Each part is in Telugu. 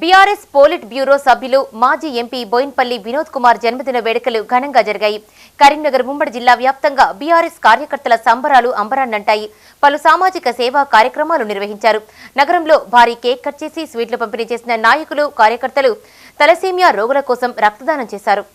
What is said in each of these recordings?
బీఆర్ఎస్ పోలిట్ బ్యూరో సభ్యులు మాజీ ఎంపీ బోయిన్పల్లి వినోద్ కుమార్ జన్మదిన వేడుకలు ఘనంగా జరిగాయి. కరీంనగర్ ఉమ్మడి జిల్లా వ్యాప్తంగా బీఆర్ఎస్ కార్యకర్తల సంబరాలు అంబరాన్నంటాయి. పలు సామాజిక సేవా కార్యక్రమాలు నిర్వహించారు. నగరంలో భారీ కేక్ కట్ చేసి స్వీట్లు పంపిణీ చేసిన నాయకులు, కార్యకర్తలు తలసేమియా రోగుల కోసం రక్తదానం చేశారు.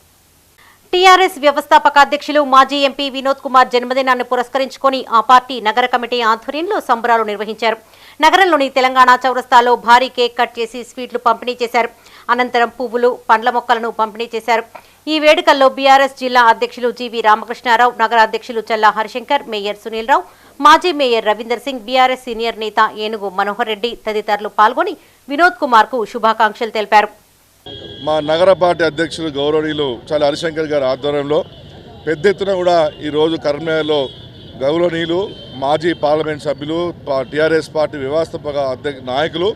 టీఆర్ఎస్ వ్యవస్థాపక అధ్యక్షులు మాజీ ఎంపీ వినోద్ కుమార్ జన్మదినాన్ని పురస్కరించుకొని ఆ పార్టీ నగర కమిటీ ఆధ్వర్యంలో సంబరాలు నిర్వహించారు. నగరంలోని తెలంగాణ చౌరస్తాలో భారీ కేక్ కట్ చేసి స్వీట్లు పంపిణీ చేశారు. అనంతరం పువ్వులు, పండ్ల మొక్కలను పంపిణీ చేశారు. ఈ వేడుకల్లో బీఆర్ఎస్ జిల్లా అధ్యక్షులు జీవీ రామకృష్ణారావు, నగర అధ్యక్షులు చల్లా హరిశంకర్, మేయర్ సునీల్ రావు, మాజీ mayor Ravinder Singh, BRS senior నేత ఏనుగు మనోహర్ రెడ్డి తదితరులు పాల్గొని వినోద్ కుమార్ కు శుభాకాంక్షలు తెలిపారు. మా నగర పార్టీ అధ్యక్షులు గౌరవనీయులు చల్లా హరిశంకర్ గారి ఆధ్వర్యంలో పెద్ద ఎత్తున కూడా ఈరోజు కరీంనగర్లో గౌరవనీయులు మాజీ పార్లమెంట్ సభ్యులు, టీఆర్ఎస్ పార్టీ వ్యవస్థాపక నాయకులు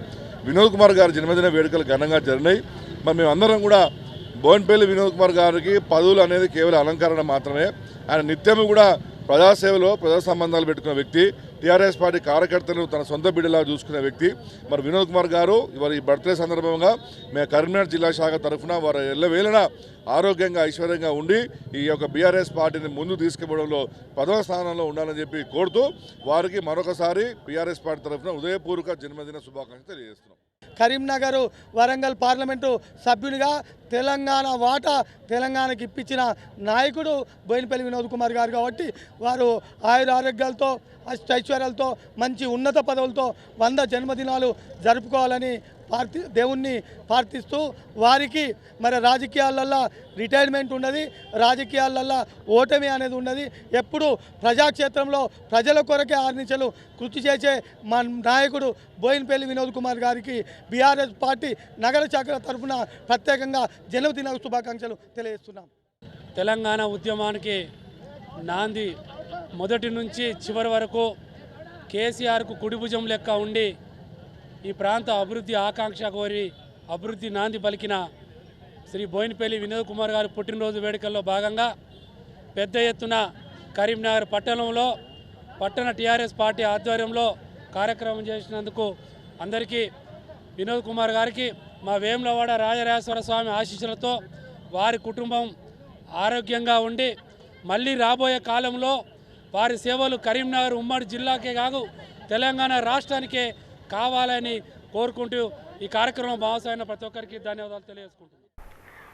వినోద్ కుమార్ గారి జన్మదిన వేడుకలు ఘనంగా జరిగినాయి. మరి మేమందరం కూడా బోయిన్పల్లి వినోద్ కుమార్ గారికి పదవులు అనేది కేవలం అలంకరణ మాత్రమే. ఆయన నిత్యము కూడా ప్రజాసేవలో ప్రజా సంబంధాలు పెట్టుకున్న వ్యక్తి, టీఆర్ఎస్ పార్టీ కార్యకర్తలను తన సొంత బిడ్డలా చూసుకునే వ్యక్తి. మరి వినోద్ కుమార్ గారు వారి బర్త్డే సందర్భంగా మేము కరీంనగర్ జిల్లా శాఖ తరఫున వారు ఎల్లవేళన ఆరోగ్యంగా, ఐశ్వర్యంగా ఉండి ఈ యొక్క బీఆర్ఎస్ పార్టీని ముందు తీసుకుపోవడంలో ప్రథమ స్థానంలో ఉండాలని చెప్పి కోరుతూ వారికి మరొకసారి బీఆర్ఎస్ పార్టీ తరఫున ఉదయపూర్వక జన్మదిన శుభాకాంక్షలు తెలియజేస్తున్నాం. కరీంనగర్, వరంగల్ పార్లమెంటు సభ్యునిగా తెలంగాణ వాటా తెలంగాణకి ఇప్పించిన నాయకుడు బోయినపల్లి వినోద్ కుమార్ గారు కాబట్టి వారు ఆరోగ్యాలతో, ఐశ్వర్యాలతో, మంచి ఉన్నత పదవులతో 100 జన్మదినాలు జరుపుకోవాలని దేవుణ్ణి ప్రార్థిస్తూ, వారికి మరి రాజకీయాలల్లో రిటైర్మెంట్ ఉన్నది, రాజకీయాలల్లో ఓటమి అనేది ఉన్నది. ఎప్పుడు ప్రజాక్షేత్రంలో ప్రజల కొరకే ఆర్నించలు కృషి చేసే మా నాయకుడు బోయినపల్లి వినోద్ కుమార్ గారికి బీఆర్ఎస్ పార్టీ నగర శాఖ తరఫున ప్రత్యేకంగా జన్మదిన శుభాకాంక్షలు తెలియజేస్తున్నాం. తెలంగాణ ఉద్యమానికి నాంది మొదటి నుంచి చివరి వరకు కేసీఆర్కు కుడిభుజం లెక్క ఉండి ఈ ప్రాంత అభివృద్ధి ఆకాంక్ష కోరి అభివృద్ధి నాంది పలికిన శ్రీ బోయినపల్లి వినోద్ కుమార్ గారి పుట్టినరోజు వేడుకల్లో భాగంగా పెద్ద ఎత్తున కరీంనగర్ పట్టణంలో పట్టణ టీఆర్ఎస్ పార్టీ ఆధ్వర్యంలో కార్యక్రమం చేసినందుకు అందరికీ వినోద్ కుమార్ గారికి మా వేములవాడ రాజరాజేశ్వర స్వామి ఆశీస్సులతో వారి కుటుంబం ఆరోగ్యంగా ఉండి మళ్ళీ రాబోయే కాలంలో వారి సేవలు కరీంనగర్ ఉమ్మడి జిల్లాకే కాదు తెలంగాణ రాష్ట్రానికే కావాలని కోరుకుంటూ ఈ కార్యక్రమం భాగస్వామ్య ప్రతి ఒక్కరికి ధన్యవాదాలు తెలియజేసుకుంటున్నాను.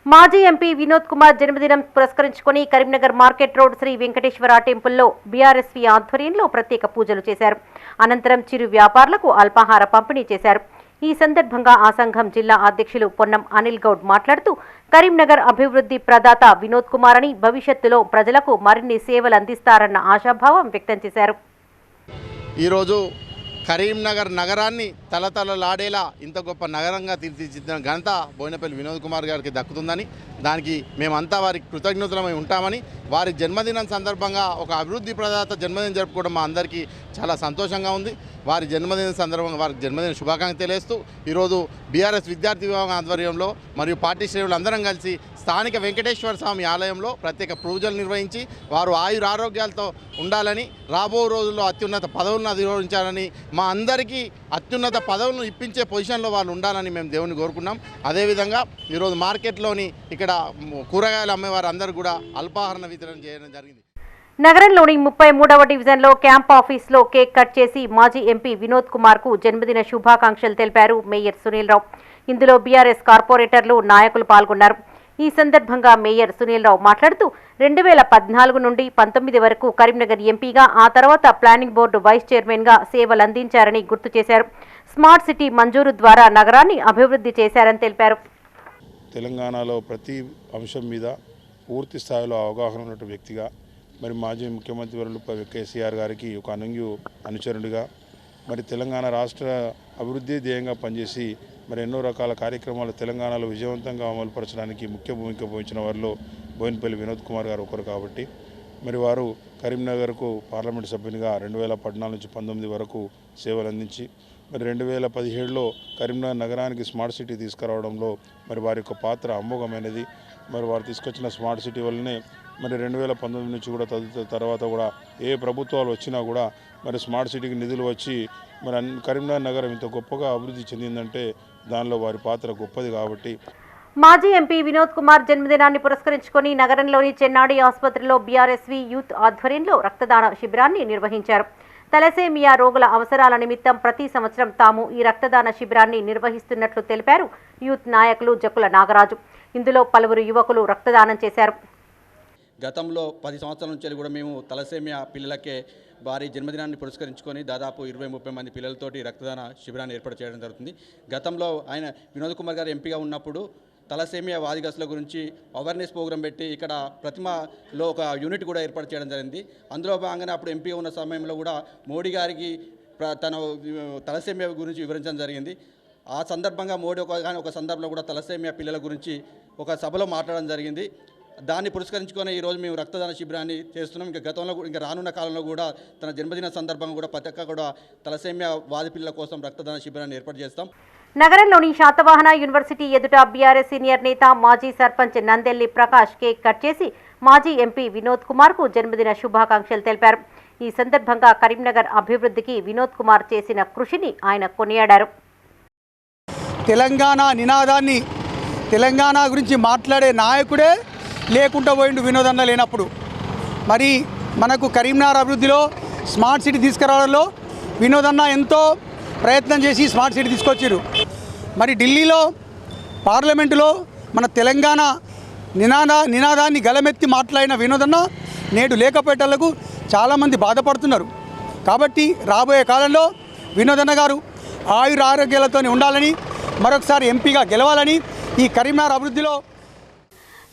మాజీ ఎంపీ వినోద్ కుమార్ జన్మదినం పురస్కరించుకుని కరీంనగర్ మార్కెట్ రోడ్ శ్రీ వెంకటేశ్వర టెంపుల్లో బీఆర్ఎస్వి ఆధ్వర్యంలో ప్రత్యేక పూజలు చేశారు. అనంతరం చిరు వ్యాపారులకు అల్పాహార పంపిణీ చేశారు. ఈ సందర్భంగా ఆ సంఘం జిల్లా అధ్యక్షులు పొన్నం అనిల్ గౌడ్ మాట్లాడుతూ కరీంనగర్ అభివృద్ధి ప్రదాత వినోద్ కుమార్ అని, భవిష్యత్తులో ప్రజలకు మరిన్ని సేవలు అందిస్తారన్న ఆశాభావం వ్యక్తం చేశారు. ఈరోజు కరీంనగర్ నగరాన్ని తలతలలాడేలా ఇంత గొప్ప నగరంగా తీర్చిదిద్దిన ఘనత బోయినపల్లి వినోద్ కుమార్ గారికి దక్కుతుందని, దానికి మేమంతా వారికి కృతజ్ఞతలమై ఉంటామని, వారి జన్మదినం సందర్భంగా ఒక అభివృద్ధి ప్రదాత జన్మదినం జరుపుకోవడం మా అందరికీ చాలా సంతోషంగా ఉంది. వారి జన్మదిన సందర్భంగా వారికి జన్మదిన శుభాకాంక్షలు తెలియజేస్తూ ఈరోజు బీఆర్ఎస్ విద్యార్థి విభాగం ఆధ్వర్యంలో మరియు పార్టీ శ్రేణులు అందరం కలిసి స్థానిక వెంకటేశ్వర స్వామి ఆలయంలో ప్రత్యేక పూజలు నిర్వహించి వారు ఆరోగ్యాలతో ఉండాలని, రాబో రోజుల్లో అత్యున్నత పదవులను అధిరోహించాలని, మా అందరికీ అత్యున్నత పదవులను ఇప్పించే పొజిషన్లో వాళ్ళు ఉండాలని మేము దేవుని కోరుకున్నాం. అదేవిధంగా ఈరోజు మార్కెట్లోని ఇక్కడ కూరగాయలు అమ్మేవారు అందరూ కూడా అల్పాహార వితరణ చేయడం జరిగింది. నగరంలోని 33వ డివిజన్లో క్యాంప్ ఆఫీస్లో కేక్ కట్ చేసి మాజీ ఎంపీ వినోద్ కుమార్ కు జన్మదిన శుభాకాంక్షలు తెలిపారు మేయర్ సునీల్ రావు. ఇందులో బీఆర్ఎస్ కార్పొరేటర్లు, నాయకులు పాల్గొన్నారు. ఈ సందర్భంగా మేయర్ సునీల్ రావు మాట్లాడుతూ 2014 నుండి 19 వరకు కరీంనగర్ ఎంపీగా, ఆ తర్వాత ప్లానింగ్ బోర్డు వైస్ చైర్మన్గా సేవలు అందించారని గుర్తు చేశారు. స్మార్ట్ సిటీ మంజూరు ద్వారా నగరాన్ని అభివృద్ధి చేశారని తెలిపారు. తెలంగాణలో ప్రతి అంశం మీద పూర్తి స్థాయిలో అవగాహన ఉన్న వ్యక్తిగా, మరి మాజీ ముఖ్యమంత్రి వర్యులు కేసీఆర్ గారికి ఒక అనుచరుడిగా, మరి తెలంగాణ రాష్ట్ర అభివృద్ధి ధ్యేయంగా పనిచేసి మరి ఎన్నో రకాల కార్యక్రమాలు తెలంగాణలో విజయవంతంగా అమలుపరచడానికి ముఖ్య భూమిక వహించిన వారిలో బోయినపల్లి వినోద్ కుమార్ గారు ఒకరు కాబట్టి, మరి వారు కరీంనగర్కు పార్లమెంటు సభ్యునిగా 2014 నుంచి 19 వరకు సేవలు అందించి, మరి 2017లో కరీంనగర్ నగరానికి స్మార్ట్ సిటీ తీసుకురావడంలో మరి వారి యొక్క పాత్ర అమోఘమైనది. మరి వారు తీసుకొచ్చిన స్మార్ట్ సిటీ వల్లనే మరి 2019 నుంచి కూడా తర్వాత కూడా ఏ ప్రభుత్వాలు వచ్చినా కూడా మరి స్మార్ట్ సిటీకి నిధులు వచ్చి మరి కరీంనగర్ నగరం ఇంత గొప్పగా అభివృద్ధి చెందిందంటే దానిలో వారి పాత్ర గొప్పది. కాబట్టి మాజీ ఎంపీ వినోద్ కుమార్ జన్మదినాన్ని పురస్కరించుకొని నగరంలోని చెన్నాడి ఆసుపత్రిలో బీఆర్ఎస్వి యూత్ ఆధ్వర్యంలో రక్తదాన శిబిరాన్ని నిర్వహించారు. తలసేమియా రోగుల అవసరాల నిమిత్తం ప్రతి సంవత్సరం తాము ఈ రక్తదాన శిబిరాన్ని నిర్వహిస్తున్నట్లు తెలిపారు యూత్ నాయకులు జకుల నాగరాజు. ఇందులో పలువురు యువకులు రక్తదానం చేశారు. గతంలో 10 సంవత్సరాల నుంచి కూడా మేము తలసేమియా పిల్లలకే వారి జన్మదినాన్ని పురస్కరించుకొని దాదాపు 20-30 మంది పిల్లలతోటి రక్తదాన శిబిరాన్ని ఏర్పాటు చేయడం జరుగుతుంది. గతంలో ఆయన వినోద్ కుమార్ గారు ఎంపీగా ఉన్నప్పుడు తలసేమియా వాదిగస్తుల గురించి అవేర్నెస్ ప్రోగ్రాం పెట్టి ఇక్కడ ప్రతిమలో ఒక యూనిట్ కూడా ఏర్పాటు చేయడం జరిగింది. అందులో భాగంగానే అప్పుడు ఎంపీ ఉన్న సమయంలో కూడా మోడీ గారికి తన తలసేమియా గురించి వివరించడం జరిగింది. ఆ సందర్భంగా మోడీ ఒక సందర్భంలో కూడా తలసేమియా పిల్లల గురించి ఒక సభలో మాట్లాడడం జరిగింది. దాన్ని పురస్కరించుకొని ఈరోజు మేము రక్తదాన శిబిరాన్ని చేస్తున్నాం. ఇంకా గతంలో ఇంకా రానున్న కాలంలో కూడా తన జన్మదిన సందర్భంగా కూడా ప్రతి ఒక్క కూడా తలసేమియా వాది పిల్లల కోసం రక్తదాన శిబిరాన్ని ఏర్పాటు చేస్తాం. నగరంలోని శాతవాహన యూనివర్సిటీ ఎదుట బీఆర్ఎస్ సీనియర్ నేత మాజీ సర్పంచ్ నందెల్లి ప్రకాష్ కేక్ కట్ చేసి మాజీ ఎంపీ వినోద్ కుమార్ కు జన్మదిన శుభాకాంక్షలు తెలిపారు. ఈ సందర్భంగా కరీంనగర్ అభివృద్ధికి వినోద్ కుమార్ చేసిన కృషిని ఆయన కొనియాడారు. తెలంగాణ నినాదాన్ని తెలంగాణ గురించి మాట్లాడే నాయకుడే లేకుండా పోయిండు వినోదన్న లేనప్పుడు. మరి మనకు కరీంనగర్ అభివృద్ధిలో స్మార్ట్ సిటీ తీసుకురావడంలో వినోదన్న ఎంతో ప్రయత్నం చేసి స్మార్ట్ సిటీ తీసుకొచ్చారు. మరి ఢిల్లీలో పార్లమెంటులో మన తెలంగాణ నినాదాన్ని గలమెత్తి మాట్లాడిన వినోదన్న నేడు లేకపోయేటలకు చాలామంది బాధపడుతున్నారు. కాబట్టి రాబోయే కాలంలో వినోదన్న గారు ఆయుర ఆరోగ్యాలతో ఉండాలని, మరొకసారి ఎంపీగా గెలవాలని ఈ కరీంనగర్ అభివృద్ధిలో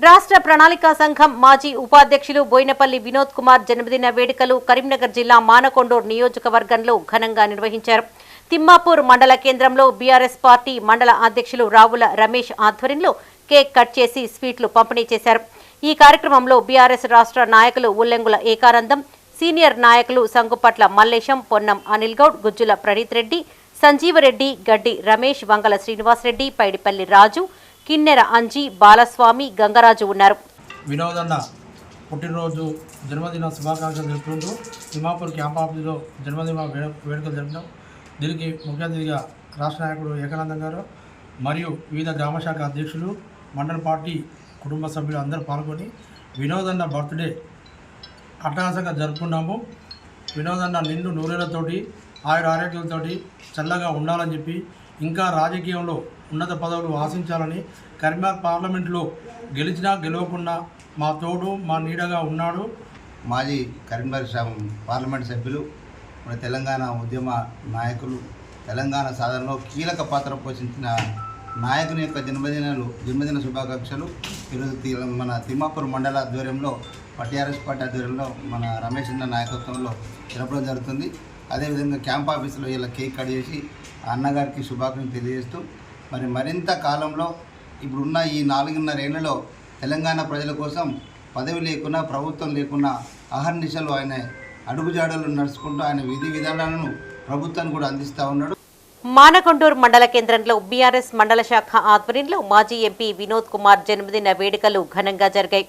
రాష్ట్ర ప్రణాళికా సంఘం మాజీ ఉపాధ్యక్షులు బోయినపల్లి వినోద్ కుమార్ జన్మదిన వేడుకలు కరీంనగర్ జిల్లా మానకొండూరు నియోజకవర్గంలో ఘనంగా నిర్వహించారు. తిమ్మాపూర్ మండల కేంద్రంలో బీఆర్ఎస్ పార్టీ మండల అధ్యక్షులు రావుల రమేష్ ఆధ్వర్యంలో కేక్ కట్ చేసి స్వీట్లు పంపిణీ చేశారు. ఈ కార్యక్రమంలో బీఆర్ఎస్ రాష్ట్ర నాయకులు ఉల్లెంగుల ఏకానందం, సీనియర్ నాయకులు సంగుపట్ల మల్లేశం, పొన్నం అనిల్ గౌడ్, గుజ్జుల ప్రణీత్ రెడ్డి, సంజీవరెడ్డి, గడ్డి రమేష్, వంగల శ్రీనివాసరెడ్డి, పైడిపల్లి రాజు, కిన్నెర అంజీ, బాలస్వామి, గంగరాజు ఉన్నారు. వినోదన్న పుట్టినరోజు జన్మదిన శుభాకాంక్షలు జరుపుకుంటూ తిమ్మాపూర్ క్యాంప్ ఆఫీసులో జన్మదిన వేడుకలు జరుపుతాం. దీనికి ముఖ్య అతిథిగా రాష్ట్ర నాయకుడు ఏకానందం గారు మరియు వివిధ గ్రామశాఖ అధ్యక్షులు, మండల పార్టీ కుటుంబ సభ్యులు అందరూ పాల్గొని వినోదన్న బర్త్డే అట్టహాసంగా జరుపుకున్నాము. వినోదన్న నిండు నూరేళ్లతోటి ఆయుర ఆరోగ్యాలతోటి చల్లగా ఉండాలని చెప్పి, ఇంకా రాజకీయంలో ఉన్నత పదవులు ఆశించాలని, కరీంనగర్ పార్లమెంట్లో గెలిచినా గెలవకుండా మా తోడు మా నీడగా ఉన్నాడు. మాజీ కరీంనగర్ పార్లమెంట్ సభ్యులు, మన తెలంగాణ ఉద్యమ నాయకులు, తెలంగాణ సాధనలో కీలక పాత్ర పోషించిన నాయకుని యొక్క జన్మదిన శుభాకాంక్షలు ఈరోజు మన తిమ్మాపూర్ మండల ఆధ్వర్యంలో టీఆర్ఎస్ పార్టీ ఆధ్వర్యంలో మన రమేష్ అన్న నాయకత్వంలో జరపడం జరుగుతుంది. అదేవిధంగా క్యాంప్ ఆఫీసులో ఇలా కేక్ కట్ చేసి అన్నగారికి శుభాకాంక్షలు తెలియజేస్తూ, మరింత కాలంలో ఇప్పుడున్న ఈ 4.5 ఏళ్లలో తెలంగాణ ప్రజల కోసం పదవి లేకున్నా, ప్రభుత్వం లేకున్నా అహర్నిశలు ఆయన అడుగుజాడలు నడుచుకుంటూ ఆయన విధి విధానాలను ప్రభుత్వాన్ని కూడా అందిస్తూ ఉన్నాడు. మానకొండూరు మండల కేంద్రంలో బీఆర్ఎస్ మండల శాఖ ఆధ్వర్యంలో మాజీ ఎంపీ వినోద్ కుమార్ జన్మదిన వేడుకలు ఘనంగా జరిగాయి.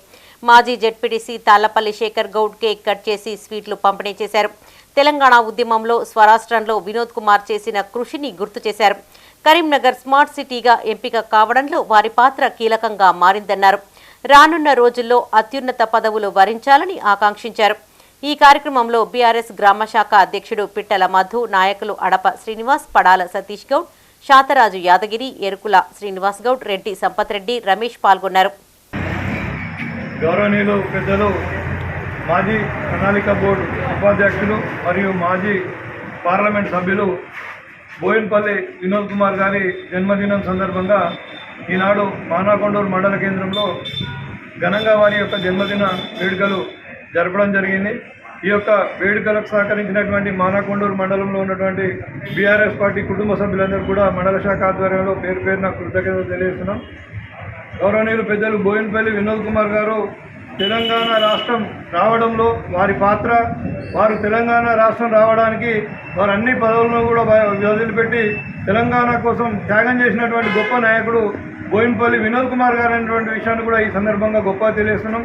మాజీ ZPTC Tallapalli Shekhar Goud cake cut చేసి స్వీట్లు పంపిణీ చేశారు. తెలంగాణ ఉద్యమంలో స్వరాష్ట్రంలో వినోద్ కుమార్ చేసిన కృషిని గుర్తు చేశారు. కరీంనగర్ స్మార్ట్ సిటీగా ఎంపిక కావడంలో వారి పాత్ర కీలకంగా మారిందన్నారు. రానున్న రోజుల్లో అత్యున్నత పదవులు వరించాలని ఆకాంక్షించారు. ఈ కార్యక్రమంలో బీఆర్ఎస్ గ్రామశాఖ అధ్యక్షుడు పిట్టల మధు, నాయకులు అడప శ్రీనివాస్, పడాల సతీష్ గౌడ్, శాతరాజు యాదగిరి, ఎరుకుల శ్రీనివాస్ గౌడ్, రెడ్డి సంపత్ రెడ్డి, రమేష్ పాల్గొన్నారు. గౌరవనీయులు పెద్దలు మాజీ ప్రణాళిక బోర్డు ఉపాధ్యక్షులు మరియు మాజీ పార్లమెంట్ సభ్యులు బోయినపల్లి వినోద్ కుమార్ గారి జన్మదినం సందర్భంగా ఈనాడు మానకొండూరు మండల కేంద్రంలో ఘనంగా వారి యొక్క జన్మదిన వేడుకలు జరపడం జరిగింది. ఈ యొక్క వేడుకలకు సహకరించినటువంటి మానకొండూరు మండలంలో ఉన్నటువంటి బీఆర్ఎస్ పార్టీ కుటుంబ సభ్యులందరూ కూడా మండల శాఖ ఆధ్వర్యంలో పేరు పేరున కృతజ్ఞతలు తెలియజేస్తున్నాం. గౌరవనీయులు పెద్దలు బోయినపల్లి వినోద్ కుమార్ గారు తెలంగాణ రాష్ట్రం రావడంలో వారి పాత్ర, వారు తెలంగాణ రాష్ట్రం రావడానికి వారు అన్ని పదవులను కూడా వదిలిపెట్టి తెలంగాణ కోసం త్యాగం చేసినటువంటి గొప్ప నాయకుడు బోయినపల్లి వినోద్ కుమార్ గారు అనేటువంటి విషయాన్ని కూడా ఈ సందర్భంగా గొప్పగా తెలియజేస్తున్నాం.